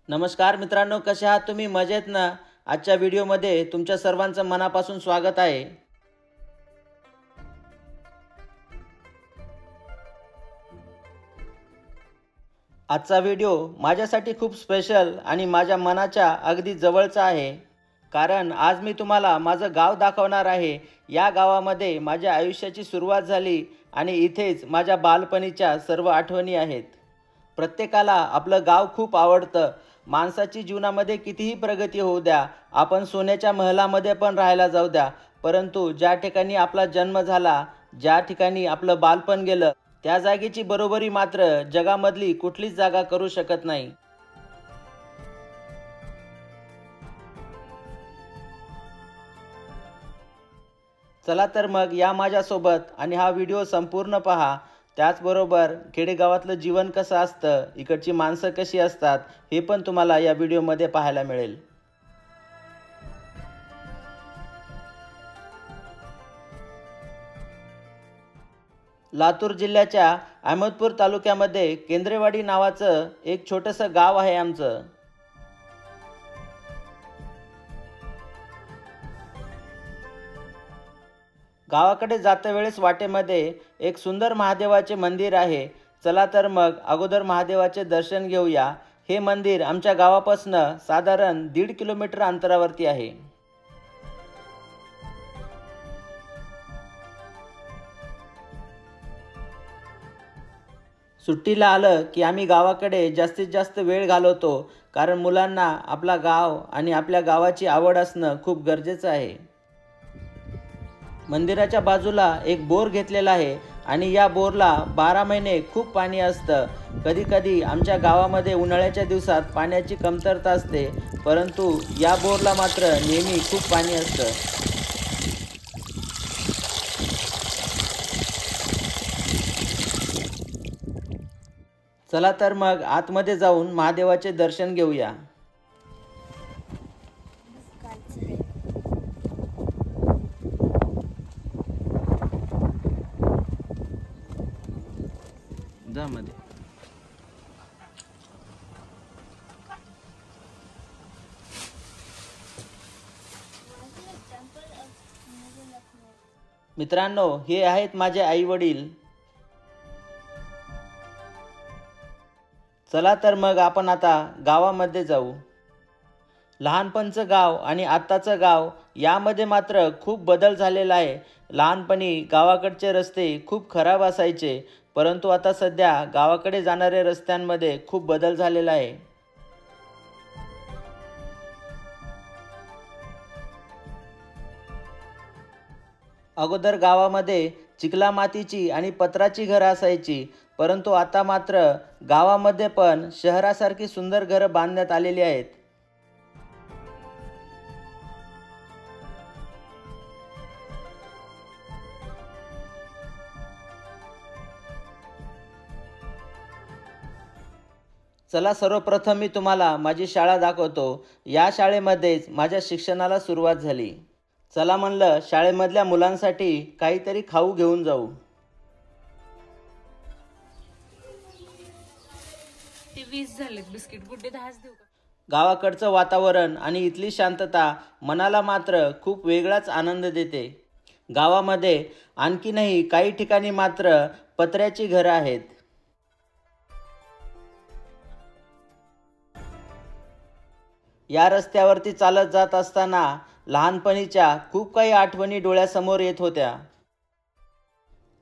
नमस्कार मित्रांनो, कसे आहात तुम्ही? मजेत ना? आजच्या व्हिडिओमध्ये तुमच्या सर्वांचं मनापासून स्वागत आहे. आजचा व्हिडिओ माझ्यासाठी खूप स्पेशल आणि माझ्या मनाच्या अगदी जवळचा आहे. कारण आज मी तुम्हाला माझं गाव दाखवणार आहे. या गावामध्ये माझ्या आयुष्याची सुरुवात झाली आणि इथेच माझ्या बालपणीच्या सर्व आठवणी आहेत. प्रत्येकाला आपलं गाव खूप आवडतं. माणसाची जीवनामध्ये कितीही प्रगती होऊ द्या, आपण सोन्याच्या महलामध्ये पण राहायला जाऊ द्या, परंतु ज्या ठिकाणी आपला जन्म झाला, ज्या ठिकाणी आपलं बालपण गेलं, त्या जागेची बरोबरी मात्र जगामधली कुठलीच जागा करू शकत नाही. चला तर मग या माझ्यासोबत आणि हा व्हिडिओ संपूर्ण पहा. त्याचबरोबर खेडेगावातलं जीवन कसं असतं, इकडची माणसं कशी असतात, हे पण तुम्हाला या व्हिडिओमध्ये पाहायला मिळेल. लातूर जिल्ह्याच्या अहमदपूर तालुक्यामध्ये केंद्रेवाडी नावाचं एक छोटंसं गाव आहे आमचं. गावाकडे जाता वेळेस वाटेमध्ये एक सुंदर महादेवाचे मंदिर आहे. चला तर मग अगोदर महादेवाचे दर्शन घेऊया. हे मंदिर आमच्या गावापासून साधारण 1.5 किलोमीटर अंतरावरती आहे. सुट्टीला आलं की आम्ही गावाकडे जास्तीत जास्त वेळ घालवतो, कारण मुलांना आपला गाव आणि आपल्या गावाची आवड असणं खूप गरजेचं आहे. मंदिराच्या बाजूला एक बोर घेतलेला आहे आणि या बोरला 12 महिने खूप पाणी असतं. कधी कधी आमच्या गावामध्ये उन्हाळ्याच्या दिवसात पाण्याची कमतरता असते, परंतु या बोरला मात्र नेहमी खूप पाणी असतं. चला तर मग आतमध्ये जाऊन महादेवाचे दर्शन घेऊया. जा मध्ये. मित्रांनो, हे आहेत माझे आई वडील. चला तर मग आपण आता गावामध्ये जाऊ. लहानपणचं गाव आणि आत्ताचं गाव यामध्ये मात्र खूप बदल झालेला आहे. लहानपणी गावाकडचे रस्ते खूप खराब असायचे, परंतु आता सध्या गावाकडे जाणाऱ्या रस्त्यांमध्ये खूप बदल झालेला आहे. अगोदर गावामध्ये चिखला मातीची आणि पत्राची घरं असायची, परंतु आता मात्र गावामध्ये पण शहरासारखी सुंदर घरं बांधण्यात आलेली आहेत. चला, सर्वप्रथम मी तुम्हाला माझी शाळा दाखवतो. या शाळेमध्येच माझ्या शिक्षणाला सुरुवात झाली. चला म्हणलं, शाळेमधल्या मुलांसाठी काहीतरी खाऊ घेऊन जाऊ. ते 20 झालेत बिस्किट. गुड्डे 10च देऊ का? गावाकडचं वातावरण आणि इथली शांतता मनाला मात्र खूप वेगळाच आनंद देते. गावामध्ये आणखीनही काही ठिकाणी मात्र पत्र्याची घरं आहेत. या रस्त्यावरती चालत जात असताना लहानपणीच्या खूप काही आठवणी डोळ्यासमोर येत होत्या.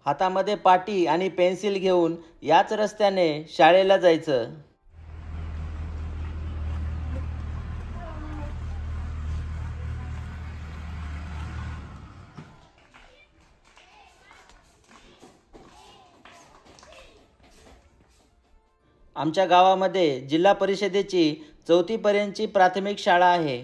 हातामध्ये पाटी आणि पेन्सिल घेऊन याच रस्त्याने शाळेला जायचं. आमच्या गावामध्ये जिल्हा परिषदेची 4थी पर्यंतची प्राथमिक शाळा आहे.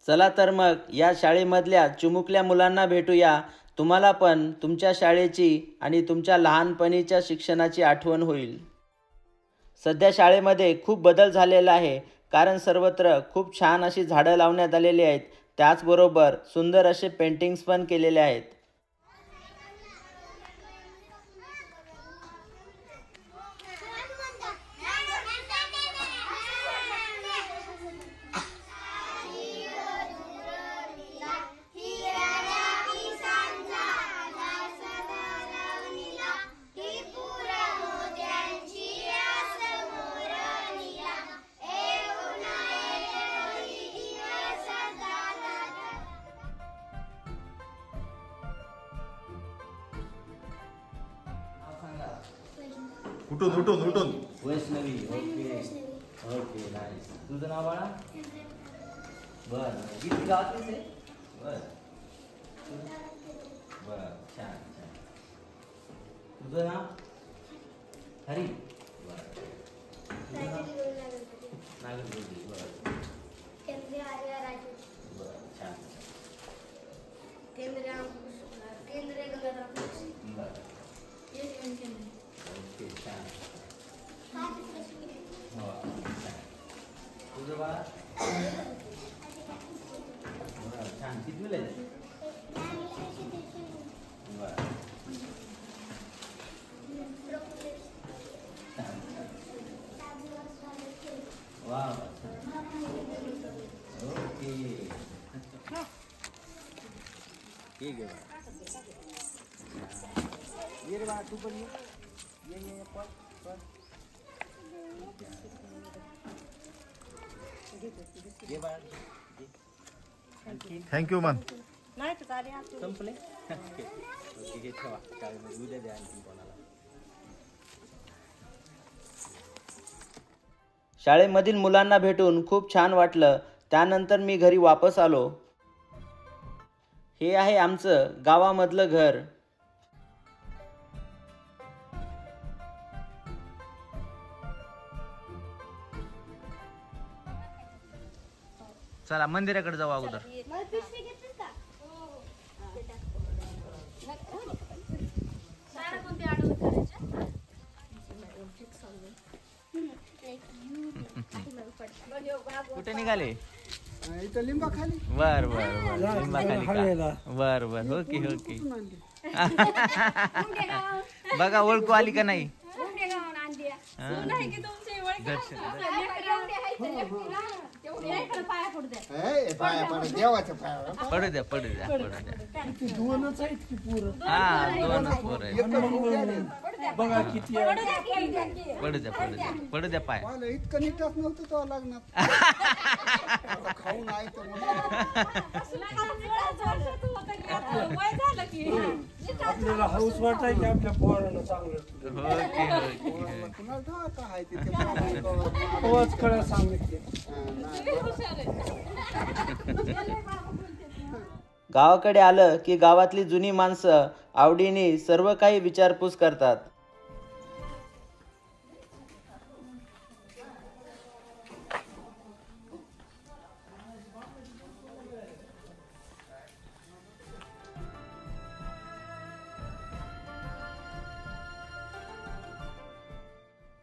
चला तर मग या शाळेमधल्या चिमुकल्या मुलांना भेटूया. तुम्हाला पण तुमच्या शाळेची आणि तुमच्या लहानपणीच्या शिक्षणाची आठवण होईल. सध्या शाळेमध्ये खूप बदल झालेला आहे, कारण सर्वत्र खूप छान अशी झाडं लावण्यात आलेली आहेत. त्याचबरोबर सुंदर असे पेंटिंग्स पण केलेले आहेत. उठून वैष्णवी. Okay okay nice. तुझं नाव बाळा? बरं. किती गावातलीच आहे? बरं बरं. छान छान. तुझं नाव? हरी. बरं. तुझं नाव? नागरगोजी. बरं बरं. छान. बरं. ओके छान. हो छान. तुझं बाळा? बरं छान. किती वेळ आहे? बरं छान छान. वा ओके. ठीक आहे. ये रे बाळा, तू पण ये पण ये बाळा. थँक्यू मन. संपले. ओके घे ठेवा. शाळेमध्ये उद्या द्या आणखी कोणाला. शाळेमधील मुलांना भेटून खूप छान वाटलं. त्यानंतर मी घरी वापस आलो. हे आहे आमचं गावामधलं घर. चला मंदिराकडे जाऊ अगोदर. कुठे निघाले? लिंबाखाली. बर बर बर. लिंबाखाली का? बर बर. Okay okay. बघा ओळखू आली का नाही? पडू द्या पडू द्या पडू द्या. दोनच आहेत की पोरं. हा दोनच पोर आहे. बघा किती पडू द्या पडू द्या पडू द्या पाय. इतकं नीटच नव्हतं तो लागणार. खाऊन आहे आपल्याला हाऊस वाटायची आपल्या पोरानं चांगलं. आवाज कळा सांगितले. गावाकडे आलं की गावातली जुनी माणसं आवडीने सर्व काही विचारपूस करतात.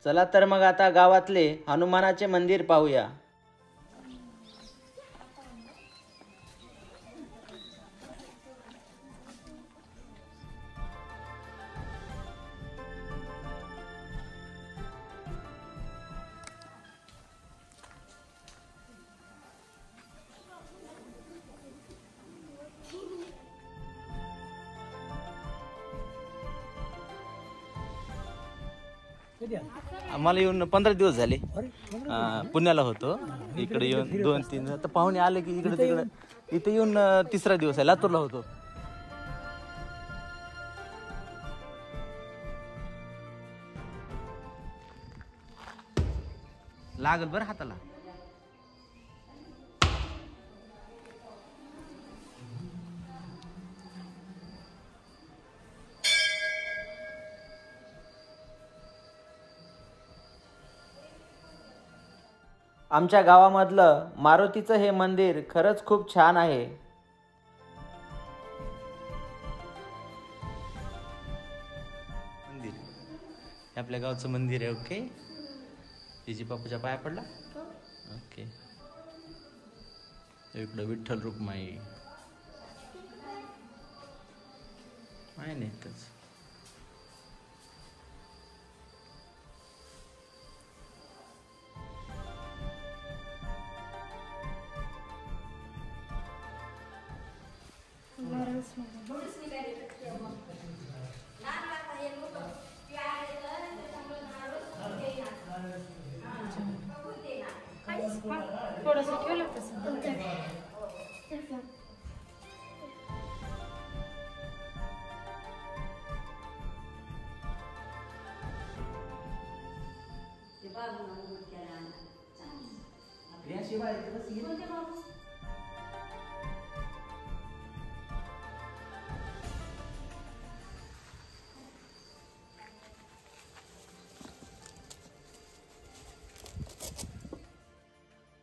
चला तर मग आता गावातले हनुमानाचे मंदिर पाहूया. आम्हाला येऊन 15 दिवस झाले. पुण्याला होतो. इकडे येऊन 2-3 आता पाहुणे आले की इकडे तिकडे. इथे येऊन 3रा दिवस आहे. लातूरला होतो. लागल बरं हाताला. आमच्या गावामधलं मारुतीचं हे मंदिर खरंच खूप छान आहे. मंदिर हे आपल्या गावचं मंदिर आहे. ओके. जीजी बापूच्या पाया पडला. ओके. इकडं विठ्ठल रुक्माई आहे नाही इथंच. थोडस ठेवलं तसं.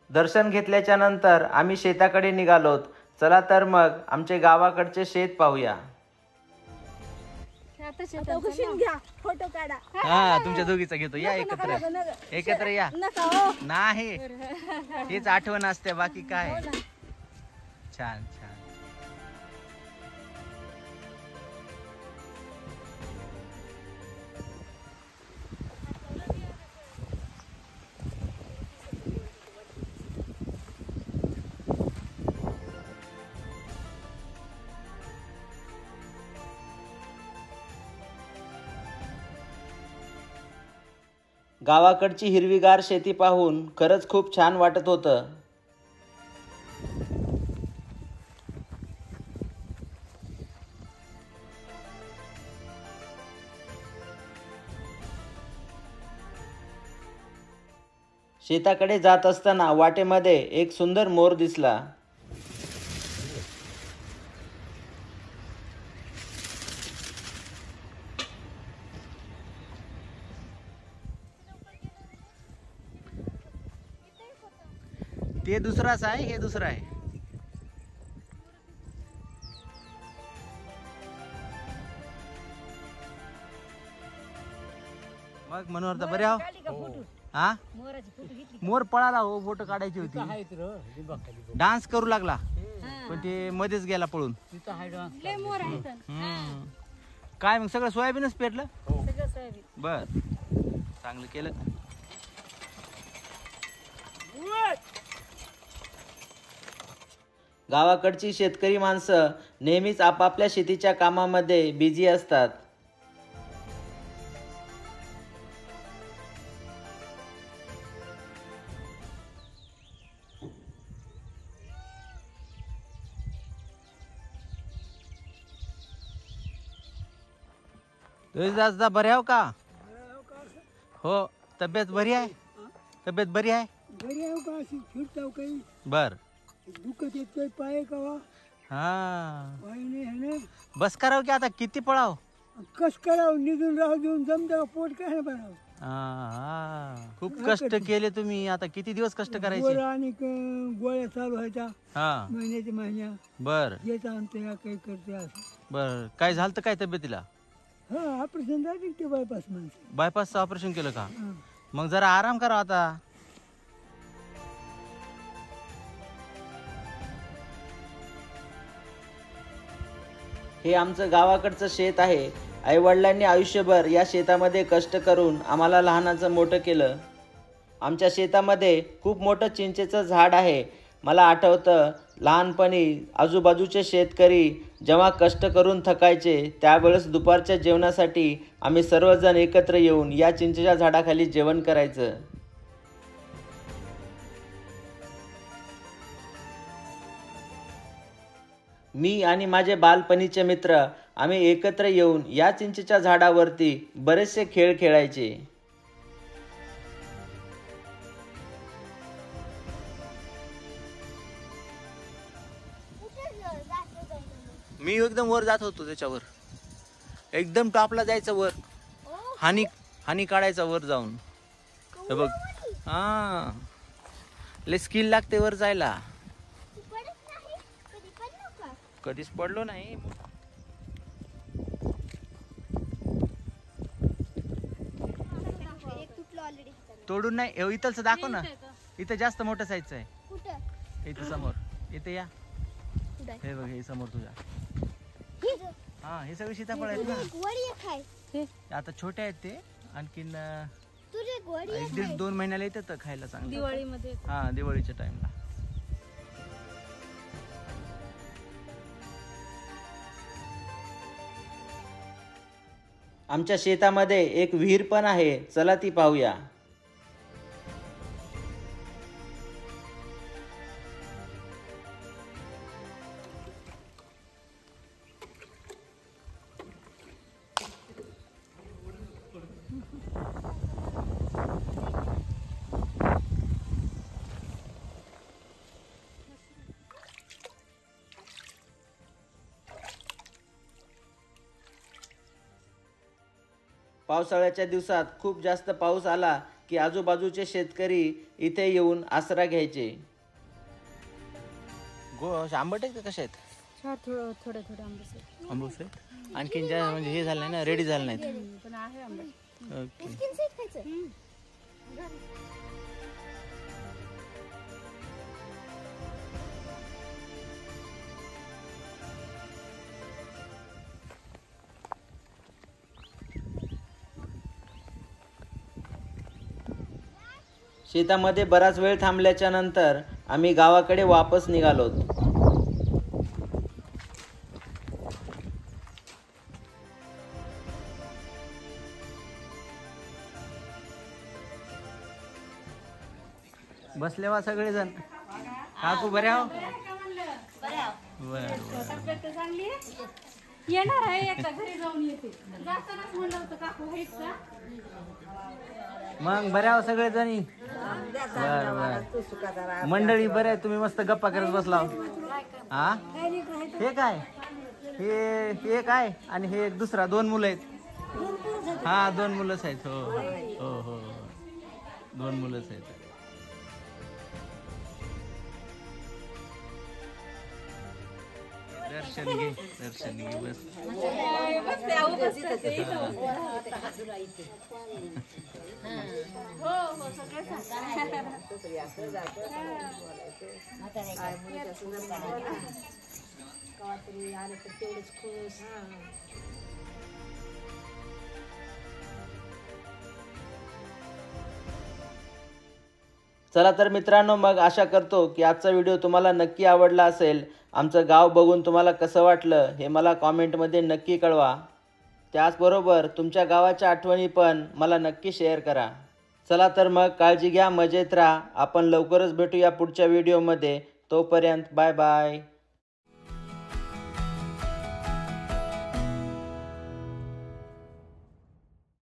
दर्शन घेतल्याच्या नंतर आम्ही शेताकडे निघालोत. चला तर मग आमचे गावाकडचे शेत पाहूया. घ्या फोटो काढा. हा तुमच्या दोघीचा घेतो. या एकत्र एकत्र या. नाही हेच आठवण असते बाकी काय. छान छान. गावाकडची हिरवीगार शेती पाहून खरंच खूप छान वाटत होतं. शेताकडे जात असताना वाटेमध्ये एक सुंदर मोर दिसला. ते दुसराच आहे, हे दुसरा आहे. मग मनोहर बरे आहो. हा मोर पळाला हो. फोटो काढायची होती. डान्स करू लागला पण ते मध्येच गेला पळून. काय मग सगळं सोयाबीनच पेरलं. बर चांगलं केलं. गावाकडची शेतकरी माणसं नेहमीच आपापल्या शेतीच्या कामामध्ये बिझी असतात. दादा बरे आहो का. हो तब्येत बरी आहे. तब्येत बरी आहे. घरी येऊ का अशी फिरताव काही बर दुखत येत काही पाय का वा हा पाय नाही है ना. बस कराव की आता किती पळाव. कस करावं निघून राहू देऊन जमतं पोट काय बनावं. खूप कष्ट केले तुम्ही. आता किती दिवस कष्ट करायचे. गोळ्या आणि गोळ्या चालू व्हायच्या हा महिन्याच्या महिन्या. बर येत आणते या काही करते असं. बर काय झालं काय तब्येतीला. हा ऑपरेशन झाली ते बायपास माणसं. बायपासचं ऑपरेशन केलं का. हा. मग जरा आराम करा आता. हे आमचं गावाकडचं शेत आहे. आईवडिलांनी आयुष्यभर या शेतामध्ये कष्ट करून आम्हाला लहानाचं मोठं केलं. आमच्या शेतामध्ये खूप मोठं चिंचेचं झाड आहे. मला आठवतं लहानपणी आजूबाजूचे शेतकरी जेव्हा कष्ट करून थकायचे त्यावेळेस दुपारच्या जेवणासाठी आम्ही सर्वजण एकत्र येऊन या चिंचेच्या झाडाखाली जेवण करायचं. मी आणि माझे बालपणीचे मित्र आम्ही एकत्र येऊन या चिंचेच्या झाडावरती बरेचसे खेळ खेळायचे. मी एकदम वर जात होतो त्याच्यावर. एकदम टॉपला जायचं वर. हानी काढायचा वर जाऊन. हे बघ हा लय स्किल लागते वर जायला. कधीच पडलो नाही. तोडून नाही. इथलच दाखव ना. इथं जास्त मोठं साईजचं आहे. इथं समोर इथे या. कुठे? हे बघ, हे समोर तुझ्या. हे? हा, हे सगळे सीताफळ आहेत ना. वडी खाय. आता छोटे आहेत ते. आणखीन तुझे वडी एक दीड 2 महिन्याला येतात खायला चांगलं. दिवाळीमध्ये हा, दिवाळीच्या टाइमला. आमच्या शेतामध्ये एक विहीर पण आहे, चला ती पाहूया. पावसाळ्याच्या दिवसात खूप जास्त पाऊस आला की आजूबाजूचे शेतकरी इथे येऊन आसरा घ्यायचे. आंबट आहेत का कसे आहेत? थोडे आंबे आंबूस आहेत. आणखीन ज्या म्हणजे हे झालं ना, रेडी झालं नाहीत. पण आहे आंबे. ओके. स्किन सेट खायचं. शेतामध्ये बराच वेळ थांबल्याच्या नंतर आम्ही गावाकडे वापस निघालो. बसले वा सगळेजण. काकू बरे आहो? येणार आहे एकदा घरी जाऊन येते. जातानाच म्हणलं होतं काकू आहेत का? मग बरे आहो सगळेजणी? बर बर. मंडळी बरे आहे, तुम्ही मस्त गप्पा करत बसला. हा, हे काय? हे काय? आणि हे एक दुसरा 2 मुलं आहेत. हा, 2 मुलंच आहेत. हो हो हो, 2 मुलंच आहेत. दर्शन घे बस. चला तर मित्रांनो, मग आशा करतो की आजचा व्हिडिओ तुम्हाला नक्की आवडला असेल. आमचं गाव बघून तुम्हाला कसं वाटलं हे मला कॉमेंटमध्ये नक्की कळवा. त्याचबरोबर तुमच्या गावाच्या आठवणी पण मला नक्की शेअर करा. चला तर मग काळजी घ्या, मजेत राहा. आपण लवकरच भेटूया पुढच्या व्हिडिओमध्ये. तोपर्यंत बाय बाय.